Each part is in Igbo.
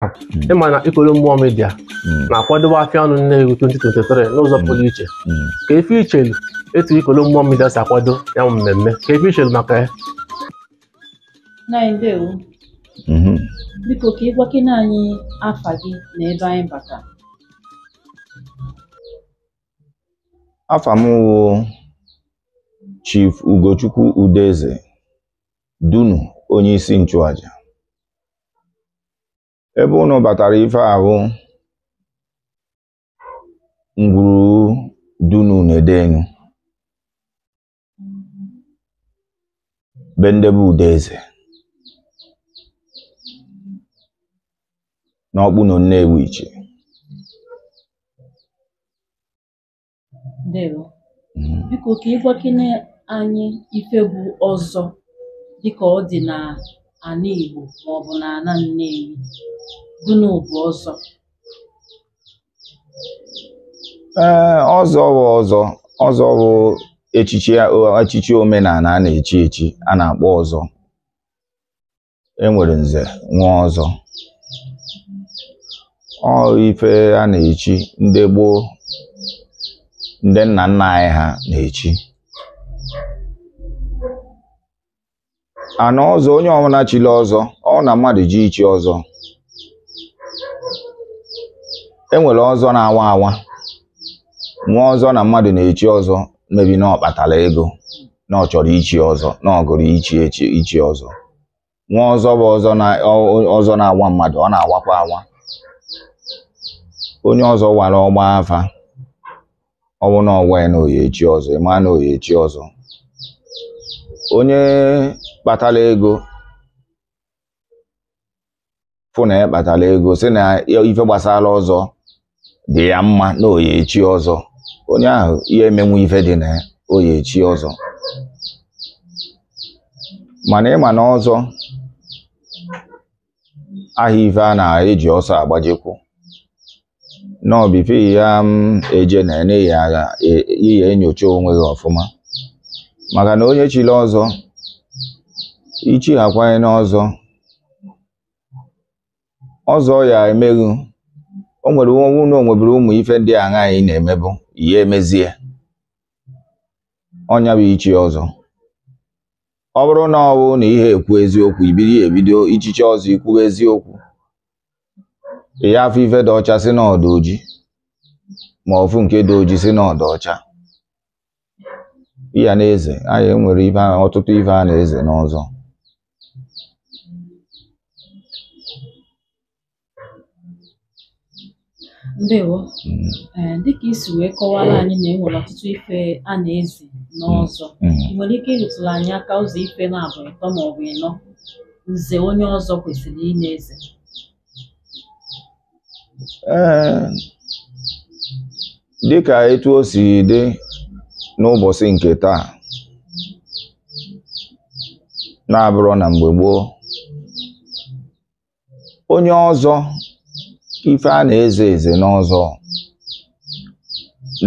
ịma na Ikolo Mmụọ Media na-akwadobe afịa ọnụ Nnewi 2023 n'ụzọ pụrụ iche. Ka ife ichelu etu Ikolo Mmụọ Media si akwado ya mmemme, ka ife ichelu maka ya. Ndewo. Biko ka ịgwakene anyị afa gị na ebe anyị bata. Afa m wụ Chief Ugochukwu Udeze Dunu, onye isi nchụaja. Ebe unu batara ife ahụ ngwuru Dunu na-edenu Bendebe Udeze n'Ọkpụno Nnewi Iche. Ndewo. Biko ka ịgwakene anyị ife bụ ọzọ dịka ọ dị na ana Igbo maọbụ na ana Nnewi. Dunu bụ ọzọ. Ọzọ bụ echichi omenala a na-echi echi a na-akpọ ọzọ. Enwere nze nwa ọzọ. Ife a na-echi ndị gboo, ndị nna nna anyị ha na-echi. Ana ọzọ, onye ọbụla chili ọzọ, ọ na mmadụ ji ichi ọzọ. Enwere ọzọ na-awa awa, nwa ọzọ na mmadụ na-echi ọzọ mebi na ọ kpatara ego na ọ chọrọ ichi ọzọ, na ọ gụrụ ichi ọzọ. Nwa ọzọ bụ ọzọ na-awa mmadụ, ọ na-awakwa awa. Onye ọzọ wara ọgba afa, ọ bụ na ọgwa ya na oye echi ọzọ, ịma na oye echi ọzọ. Onye kpatara ego fụ na ya kpatara ego sị na ife gbasara ọzọ dị ya mma na oye echi ọzọ, onye ahụ ihe emenwu ife dị na oye echi ọzọ. Mana ịma na ọzọ aha ife a na-eji ọsọ agbajekwu n'ọbife ya eje na ene ya agha ihe enyocha onwe gị ọfụma. Maka na onye chiri ọzọ ichi akwanye n'ọzọ, ọzọ ya emeghị, o nwere onwebere ụmụ ife ndị agha anyị na-emebu ihe emezie ọnya bụ ichi ọzọ. Ọ bụrụ na ọ bụ na ihe ekwu eziokwu, ebido ichichi ọzọ ikwu eziokwu, ya afọ ife dị ọcha si na ọdụ oji, ma ọfụ nke dị oji si na ọdụ ọcha. Ya na eze anyị nwere ife ahụ, ọtụtụ ife a na-eze n'ọzọ. Ndewo. Dịka isi wee kọwara anyị na enwere ọtụtụ ife a na-eze n'ọzọ, nwere ike ịrụtụrụ anyị aka ụzọ ife na-abụ ịtọ maọbụ ịnọ nze onye ọzọ kwesịrị ị na-eze? Dịka etu o si dị n'ụbọchị nke taa, na-abụrụ na mgbe gboo, onye ọzọ ife a na-eze eze n'ọzọ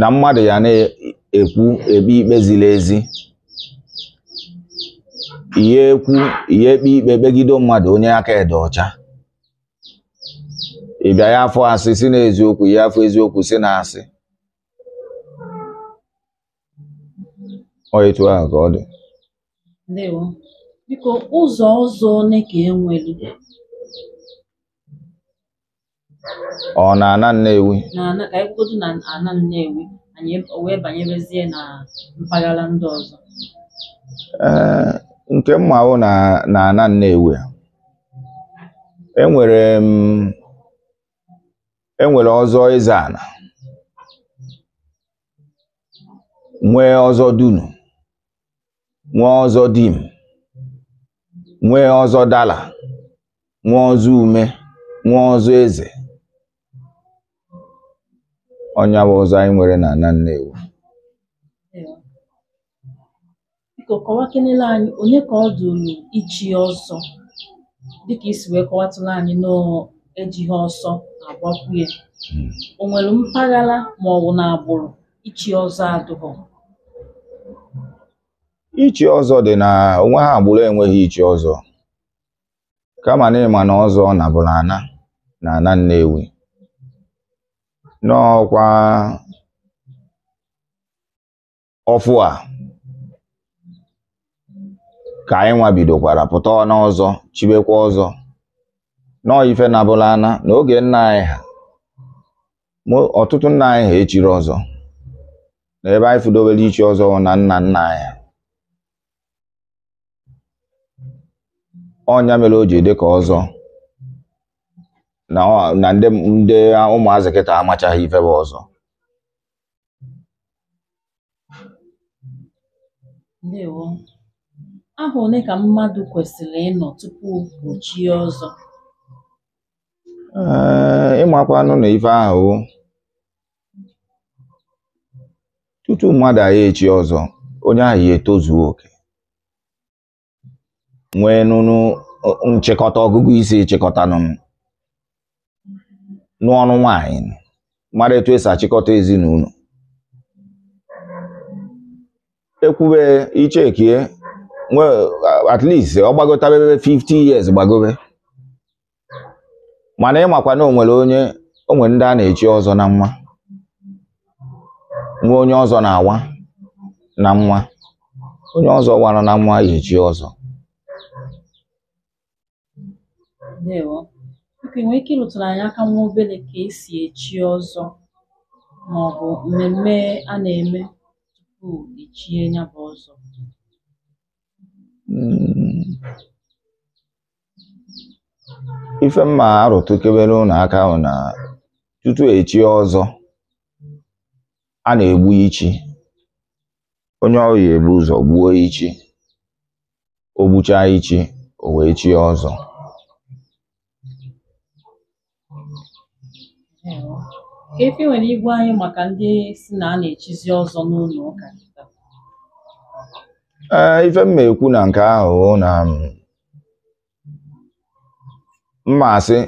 na mmadụ ya na-ekwu ekpe ikpe ziri ezi, ihe ekpe ikpe megide mmadụ onye aka ede ọcha, ịbịa ya afọ asị si na eziokwu, ya afọ eziokwu si na asị. Ọ etu ahụ ka ọ dị. Ndewo. Biko ụzọ ọzọ one ka enwelu? Ọ na ana Nnewi? Ka anyị kwudo na ana Nnewi, anyị wee banyerezie na mpaghara ndị ọzọ. Nke mma bụ na ana Nnewi enwere ọzọ eze ana, nwee ọzọ Dunu, nwee ọzọ Dim, nwee ọzọ Dala, nwee ọzọ Ume, nwee ọzọ Eze. Ọnya bụ ọzọ anyị nwere na ana Nnewi. Biko kọwakenela anyị onye ka ọ dụrụ ichi ọzọ, dịka isi wee kọwatụla anyị na-ejighị ọsọ agbakwuye. O nwere mpaghara ma ọ bụ na agbụrụ ichi ọzọ adụghọ? Ichi ọzọ dị na onwe ha agbụrụ enweghị ichi ọzọ. Kama na ịma na ọzọ na bụrụ ana na ana Nnewi n'ọkwa ọfụ a ka anyị nwa bidokwara pụta n'ọzọ chibekwa ọzọ nọọ ife na-abụla ana n'oge nna anyị ha ọtụtụ nna anyị ha echiri ọzọ na ebe anyị fudobere ichi ọzọ na nna nna anyị ọnya mere o ji dị ka ọzọ na ndị ụmụazị kịta amachaghị ife bụ ọzọ. Ndewo. Aha one ka mmadụ kwesịrị ịnọ tupu o chie ọzọ? Ịmakwanụ na ife ahụ tutu mmadụ anyị echi ọzọ onye ahụ ya etozuo oke nwee nụnụ nchịkọta ọgụgụ isi chịkọta n'ọnụ nwaanyị mara etu esi achịkọta ezinụlọ ekwube ichekie nwe at least ọ gbagotabebe 50 years gbagobe mana ịmakwa na onwe ndị a na-echi ọzọ na nwa nwe onye ọzọ na-awa na nwa onye ọzọ wara na nwa ya echi ọzọ. Ndewo. Nwere ike ịrụtụrụ anyị aka nwa obere ka esi echi ọzọ ma ọ bụ mmemme a na-eme tupu echie ya bụ ọzọ? Ife mma arụtụkebere ụlọ aka ahụ na tutu echi ọzọ a na-egbu ichi onye ọya ebu ụzọ gbuo ichi o gbuchaa ichi o wee chie ọzọ. Ka efe nwere igwe anyị maka ndị si na a na-echizi ọzọ n'ụlọ ụka? Ife mma ekwu na nke ahụ na mma asị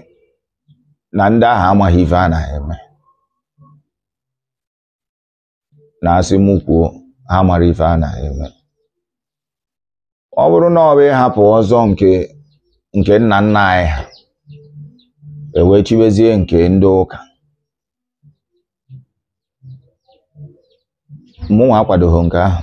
na ndị ahụ amaghị ife a na-eme na asị m kwuo ha mara ife a na-eme. Ọ bụrụ na ọ bụ ịhapụ ọzọ nke nna nna anyị ha ewee chibezie nke ndị ụka mụnwa akwadoghị nke ahụ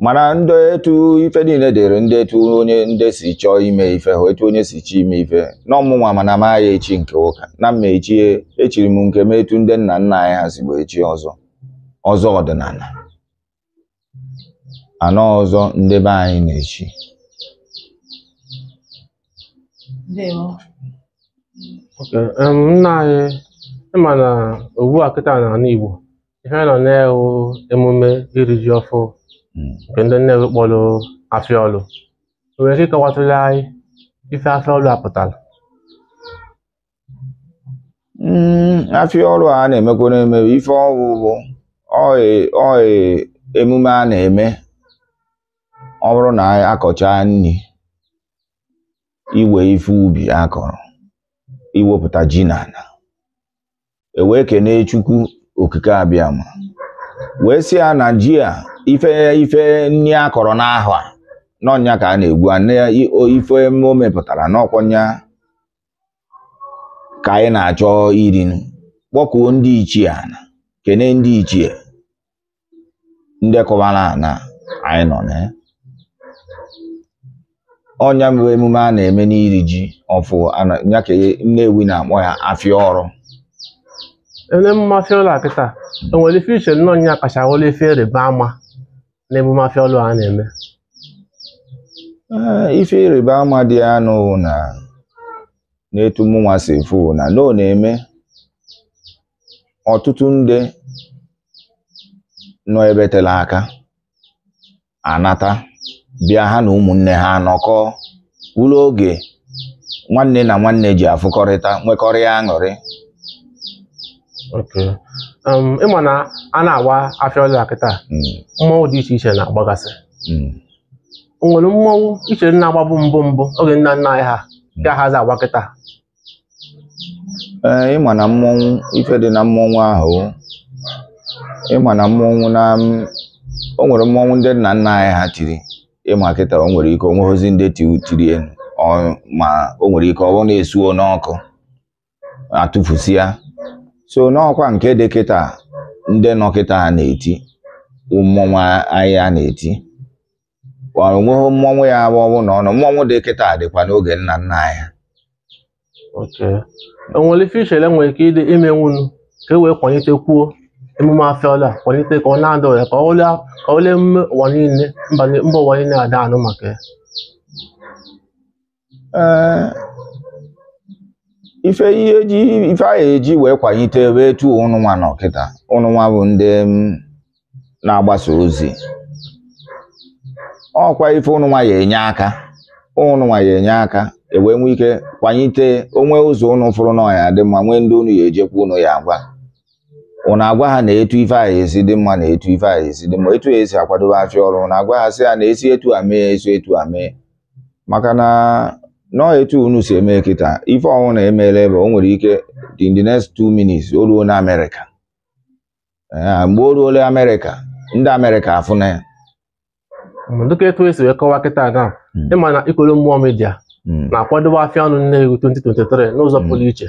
mana ndị etu ife niile dịrị ndị etu onye ndị si chọọ ime ife ha etu onye si chi ime ife n'ọmụnwa mana ma ya echi nke ụka na mma echiri m nke m etu ndị nna nna anyị ha si bụ echi ọzọ ọdịnala anọ ọzọ ndị be anyị na-echi. Ndewo. Nna anyị ịma na ugbu a kịta n'ala Igbo ife nọ na-ewu emume iri ji ọfụ nke ndị Nnewi kpọrọ Afiọlụ. O nwere ike ịkọwatụla anyị ife Afiọlụ a pụtara? Afiọlụ a na-emekwa na-emewe ife ọwụwụ emume a na-eme ọ bụrụ na akọchaa nri iwe ife ubi akọrọ iwepụta ji n'ala ewee kenee Chukwu okike abịama wee sị ya na ji a ife nri akọrọ n'ahụ a n'ọnya ka a na-egwu ife o mepụtara n'ọkwọnya ka anyị na-achọ iri kpọkuo ndị ichie ana kene ndị ichie ndị kọbara ana anyị nọ na ọnya bụ emume a na-eme n'iri ji ọfụ ya ka Nnewi na-akpọ ya Afiọlụ. Emume Afiọlụ a kịta o nwere ife iche nnọọ nya kacha wụlụ ife ịrịba ama na emume Afiọlụ a na-eme? Ife ịrịba ama dị anụ na n'etu mụnwa si fụ na o na-eme ọtụtụ ndị nọ ebe tere aka anata bịa ha na ụmụnne ha anọkọ ụlọ oge nwanne na nwanne ji afụkọrịta nwekọrịa aṅụrị. Ịma na a na-agba Afiọlụ a kịta mmọnwụ dị iche iche na-agbagasị. O nwere mmọnwụ iche na-agbabụ mbụ oge nna nna anyị ha nke ahazi agba kịta? Ịma na mmọnwụ ife dị na mmọnwụ ahụ ịma na mmọnwụ na o nwere mmọnwụ ndị nna nna anyị ha tiri ịma kịta o nwere ike onweghịzi ndị tiri enu ma o nwere ike ọ bụrụ na-esuo n'ọkụ atụfusia. So n'ọkwa nke dị kịta ndị nọ kịta na-eti mmọnwụ anyị a na-eti onweghị mmọnwụ ya bụ ọ bụ na ọnụ mmọnwụ dị kịta dịkwa n'oge nna nna anyị. Okay. Enwere ife ichere nwere ike ịdị ime nwunu ka e wee kwalitekwuo emume Afịọla kwalite ka ọ na-ada ọya ka ọ lee emume ụwa niile mba ụwa niile ada anụ maka ya. Ife anyị eji wee kwalite ebe etu ụnụ nwa nọ kịta ụnụ nwa bụ ndị na-agbasa ozi ọkwa ife ụnụ nwa ya enye aka ewee nwee ike kwalite onwe ụzọ ụnụ fụrụ n'ọya dị mma nwee ndị ụnụ ya ejekwa ụnụ ya agwa ụnụ agwa ha na etu ife anyị esi dị mma na etu ife anyị esi dị mma etu esi akwadobe Afịọla ụnụ agwa ha sị ya na esi etu a mee etu a mee maka na nọ etu unu si eme kịta ife ọnwụ na-emele ebe o nwere ike in the next 2 minutes o ruo na Amerịka. Mgbe o ruole Amerịka ndị Amerịka afụna ya. Dịka etu esi wee kọwaa kịta na ịma na Ikolo Mmụọ Media na-akwadobe Afịọla Nnewi 2023 n'ụzọ pụrụ iche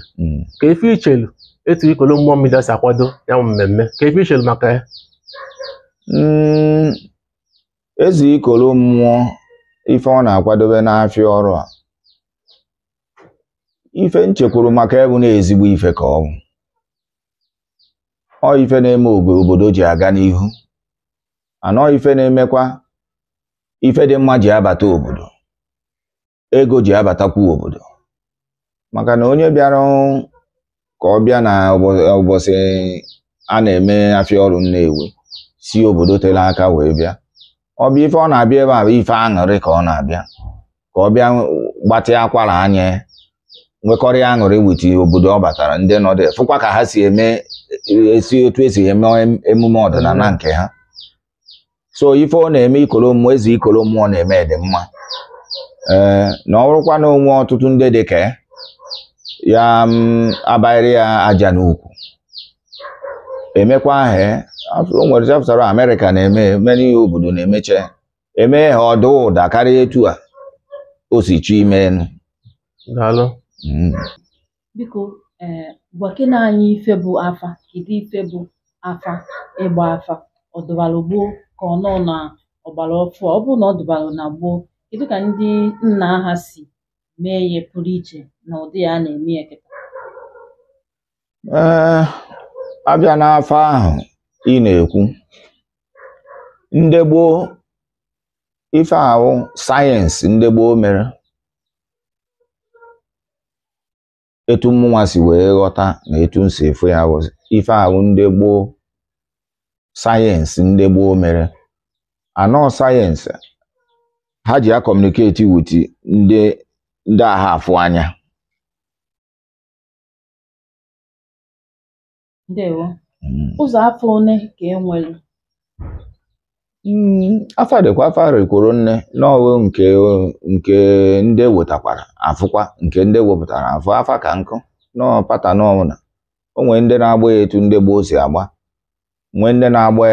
ka ife ichelu etu Ikolo Mmụọ Media si akwado ya mmemme ka ife ichelu maka ya. Eze Ikolo Mmụọ ife ọ na-akwadobe n'Afịọla a ife nchekwuru maka ebu na ezigbo ife ka ọ ife na-eme obodo ji aga n'ihu anọ ife na-emekwa ife dị mma ji abata obodo ego ji abatakwu obodo maka na onye bịara ka ọ bịa na ụbọchị a na-eme Afịọla Nnewi si obodo tere aka wee bịa ọ bụ ife ọ na-abịa ebe a bụ ife aṅụrị ka ọ na-abịa ka ọ bịa gbatịa akwara anya nwekọrịa aṅụrị witi obodo ọ batara ndị nọ dị fụkwa ka ha si etu esi eme emume ọdịnala nke ha. So ife ọ na-eme Ikolo Mmụọ eze Ikolo Mmụọ na-eme dị mma na ọ bụrụkwa na onwe ọtụtụ ndị dị ka ya abayịrị ya aja n'ukwu emekwa ahụ o nwere chapụtara Amerịka na-eme ihe obodo na-emeche eme ha ọdụ ụda karịa etu a o si chọọ ime. Daalụ. Biko gwakena anyị ife bụ afa kedu ife bụ afa ịgba afa ọdụbalụ gboo ka ọ nọ na ọgbara ọfụ ọ bụ na ọ dụbalụ na gboo kedu ka ndị nna ha si mee ihe pụrụ iche na ụdị ya na-eme ya kịta? Abịa n'afọ ahụ ị na-ekwu ndị gboo ife ahụ sayensị ndị gboo mere etu mmụnwa si wee ghọta na etu m si efu ya bụ ife ahụ ndị gboo sayensị ndị gboo mere anọ sayensị ha ji akọmuniketi wit ndị agha afụ anya. Ndewo. Ụzọ afọ one ka e nwere? Afa dịkwa afa rekworo nne n'ọwụ nke ndị wetakwara afụkwa nke ndị wepụtara afụ afa ka nkụ nọọ pata n'ọmụna o nwere ndị na-agba etu ndị gboo si agba nwee ndị na-agba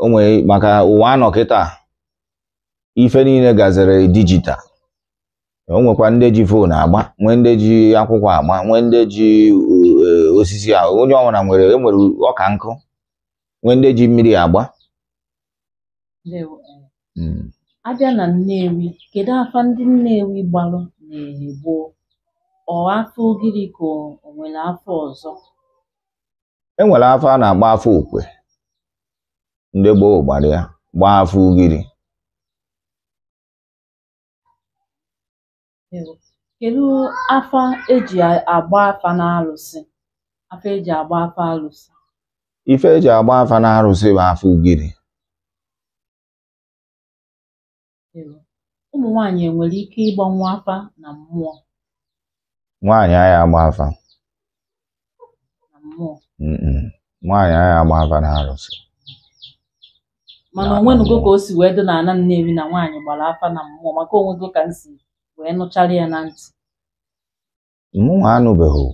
onwe maka ụwa anọ kịta ife niile gazere dijital o nwekwa ndị ji fon agba nwee ndị ji akwụkwọ agba nwee ndị ji osisi ahụ onye ọbụla nwere ọka nkụ nwee ndị ji mmiri agba. Abịa na Nnewi kedu afa ndị Nnewi gbalụ na-egbo ọ afọ Ugiri ka o nwere afọ ọzọ? Enwere afọ a na-agba afọ Okwe ndị gboo gbara ya gbaa afọ Ugiri. Kedu afa eji agba afa n'alụsị? Afa eji agba afa alụsị? Ife eji agba afa n'alụsị bụ afọ Ugiri. Ụmụ nwaanyị enwere ike ịgbanwe afa na mmụọ? Nwaanyị anyị agba afa na mmụọ. Nwaanyị anyị agba afa na arụsị. Mana onwenugo ka o si wee dị n'ala Nnewi na nwaanyị gbara afa na mmụọ maka onwego ka nsi wee nụchara ya na ntị. Mụnwa anụbeghị.